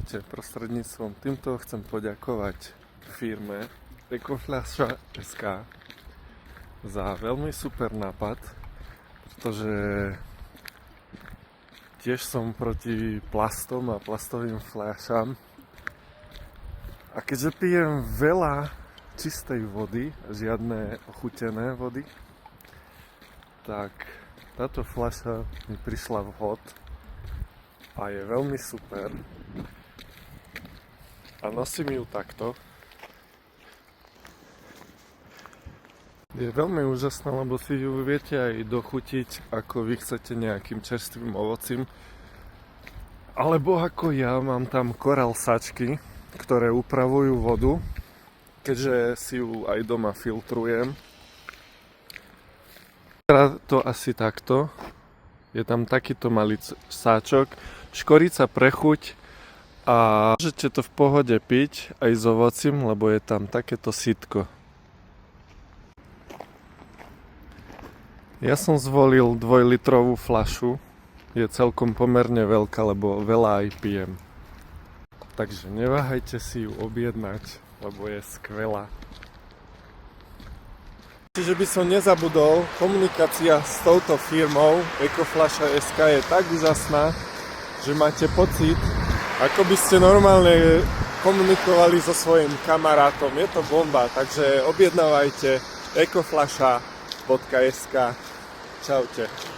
Čaute, prostredníctvom týmto chcem poďakovať firme Ecoflasha.sk za veľmi super nápad, pretože tiež som proti plastom a plastovým fľašam a keďže pijem veľa čistej vody, žiadne ochutené vody, tak táto fľaša mi prišla vhod a je veľmi super a nosím ju takto. Je veľmi úžasná, lebo si ju viete aj dochutiť, ako vy chcete, nejakým čerstvým ovocím, alebo ako ja, mám tam koralsačky, ktoré upravujú vodu, keďže si ju aj doma filtrujem. To asi takto. Je tam takýto malý sáčok, škorica pre chuť a môžete to v pohode piť aj s ovocím, lebo je tam takéto sitko. Ja som zvolil 2-litrovú fľašu, je celkom pomerne veľká, lebo veľa aj pijem. Takže neváhajte si ju objednať, lebo je skvelá. Čiže by som nezabudol, komunikácia s touto firmou Ecoflasha.sk je tak úžasná, že máte pocit, ako by ste normálne komunikovali so svojím kamarátom. Je to bomba, takže objednávajte ecoflasha.sk. Čaute.